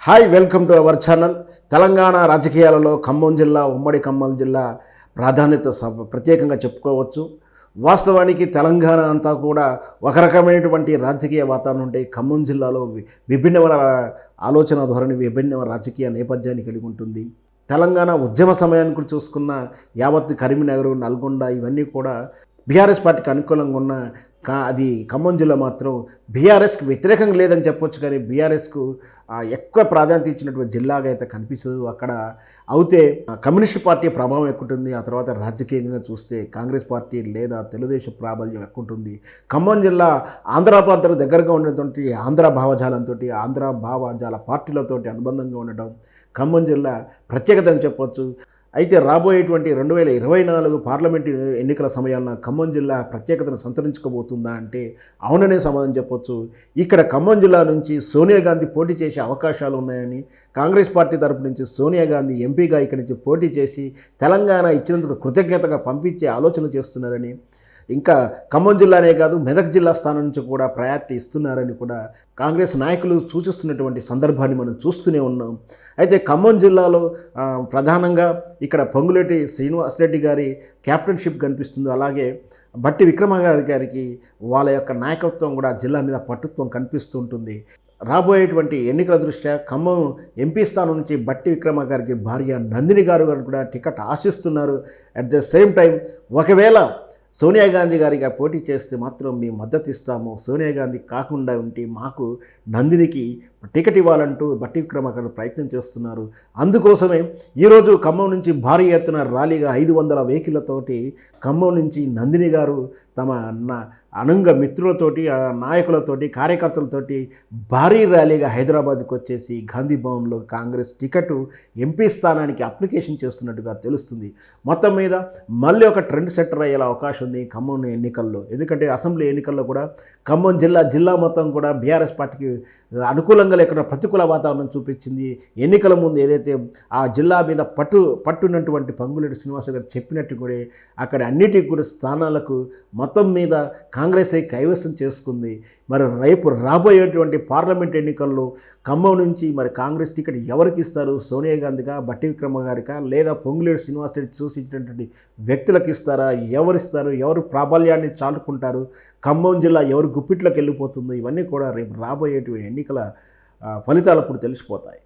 Hi, welcome to our channel. Telangana రాజకీయాలలో ఖమ్మం జిల్లా, ఉమ్మడి ఖమ్మం జిల్లా ప్రాధాన్యత ప్రత్యేకంగా చెప్పుకోవచ్చు. వాస్తవానికి తెలంగాణ అంతా కూడా ఒక రకమైనటువంటి రాజకీయ వాతావరణం ఉంటే, ఖమ్మం జిల్లాలో విభిన్నమైన ఆలోచన ధోరణి, విభిన్న రాజకీయ నేపథ్యాన్ని కలిగి ఉంటుంది. తెలంగాణ ఉద్యమ సమయానికి చూసుకున్న యావత్ కరీంనగర్, నల్గొండ ఇవన్నీ కూడా బీఆర్ఎస్ పార్టీకి అనుకూలంగా ఉన్న అది ఖమ్మం జిల్లా మాత్రం బీఆర్ఎస్కి వ్యతిరేకంగా లేదని చెప్పొచ్చు, కానీ బీఆర్ఎస్కు ఎక్కువ ప్రాధాన్యత ఇచ్చినటువంటి జిల్లాగా అయితే కనిపించదు. అక్కడ అయితే కమ్యూనిస్ట్ పార్టీ ప్రభావం ఎక్కువ ఉంటుంది. ఆ తర్వాత రాజకీయంగా చూస్తే కాంగ్రెస్ పార్టీ లేదా తెలుగుదేశం ప్రాబల్యం ఎక్కువ ఉంటుంది. ఖమ్మం జిల్లా ఆంధ్ర ప్రాంతానికి దగ్గరగా ఉన్నటువంటి ఆంధ్ర భావజాల పార్టీలతోటి అనుబంధంగా ఉండడం ఖమ్మం జిల్లా ప్రత్యేకత అని చెప్పొచ్చు. అయితే రాబోయేటువంటి 2024 పార్లమెంటు ఎన్నికల సమయాల్లో ఖమ్మం జిల్లా ప్రత్యేకతను సంతరించుకోబోతుందా అంటే అవుననే సమాధానం చెప్పొచ్చు. ఇక్కడ ఖమ్మం జిల్లా నుంచి సోనియా గాంధీ పోటీ చేసే అవకాశాలు ఉన్నాయని, కాంగ్రెస్ పార్టీ తరపు నుంచి సోనియా గాంధీ ఎంపీగా ఇక్కడి నుంచి పోటీ చేసి తెలంగాణ ఇచ్చినందుకు కృతజ్ఞతగా పంపించే ఆలోచన చేస్తున్నారని, ఇంకా ఖమ్మం జిల్లానే కాదు మెదక్ జిల్లా స్థానం నుంచి కూడా ప్రయారిటీ ఇస్తున్నారని కూడా కాంగ్రెస్ నాయకులు సూచిస్తున్నటువంటి సందర్భాన్ని మనం చూస్తూనే ఉన్నాం. అయితే ఖమ్మం జిల్లాలో ప్రధానంగా ఇక్కడ పొంగులేటి శ్రీనివాసరెడ్డి గారి క్యాప్టెన్షిప్ కనిపిస్తుంది. అలాగే బట్టి విక్రమార్క గారికి వాళ్ళ యొక్క నాయకత్వం కూడా జిల్లా మీద పట్టుత్వం కనిపిస్తుంటుంది. రాబోయేటువంటి ఎన్నికల దృష్ట్యా ఖమ్మం ఎంపీ స్థానం నుంచి బట్టి విక్రమార్క గారికి భార్య నందిని గారు కూడా టికెట్ ఆశిస్తున్నారు. అట్ ద సేమ్ టైం ఒకవేళ సోనియా గాంధీ గారిగా పోటీ చేస్తే మాత్రం మేము మద్దతు ఇస్తాము, సోనియా గాంధీ కాకుండా ఉంటే మాకు నందినికి టికెట్ ఇవ్వాలంటూ బట్టి విక్రమార్క ప్రయత్నం చేస్తున్నారు. అందుకోసమే ఈరోజు ఖమ్మం నుంచి భారీ ఎత్తున ర్యాలీగా 500 వెహికల్లతోటి ఖమ్మం నుంచి నందిని గారు తమ అనుంగ మిత్రులతోటి, నాయకులతోటి, కార్యకర్తలతోటి భారీ ర్యాలీగా హైదరాబాద్కి వచ్చేసి గాంధీ భవన్లో కాంగ్రెస్ టికెట్ ఎంపీ స్థానానికి అప్లికేషన్ చేస్తున్నట్టుగా తెలుస్తుంది. మొత్తం మీద మళ్ళీ ఒక ట్రెండ్ సెట్టర్ అయ్యే అవకాశం ఉంది ఖమ్మం ఎన్నికల్లో. ఎందుకంటే అసెంబ్లీ ఎన్నికల్లో కూడా ఖమ్మం జిల్లా మొత్తం కూడా బీఆర్ఎస్ పార్టీకి అనుకూలంగా లేకుండా ప్రతికూల వాతావరణం చూపించింది. ఎన్నికల ముందు ఏదైతే ఆ జిల్లా మీద పట్టున్నటువంటి పొంగులేటి శ్రీనివాస గారు చెప్పినట్టు కూడా అక్కడ అన్నిటికీ కూడా స్థానాలకు మొత్తం మీద కాంగ్రెస్ కైవసం చేసుకుంది. మరి రేపు రాబోయేటువంటి పార్లమెంట్ ఎన్నికల్లో ఖమ్మం నుంచి మరి కాంగ్రెస్ టికెట్ ఎవరికి ఇస్తారు? సోనియా గాంధీగా, బట్టి విక్రమ గారికా, లేదా పొంగులేటి శ్రీనివాసరెడ్డి చూసినటువంటి వ్యక్తులకు ఇస్తారా? ఎవరిస్తారు? ఎవరు ప్రాబల్యాన్ని చాటుకుంటారు? ఖమ్మం జిల్లా ఎవరు గుప్పిట్లోకి వెళ్ళిపోతుందో ఇవన్నీ కూడా రేపు రాబోయేటువంటి ఎన్నికల ఫలితాలు అప్పుడు తెలిసిపోతాయి.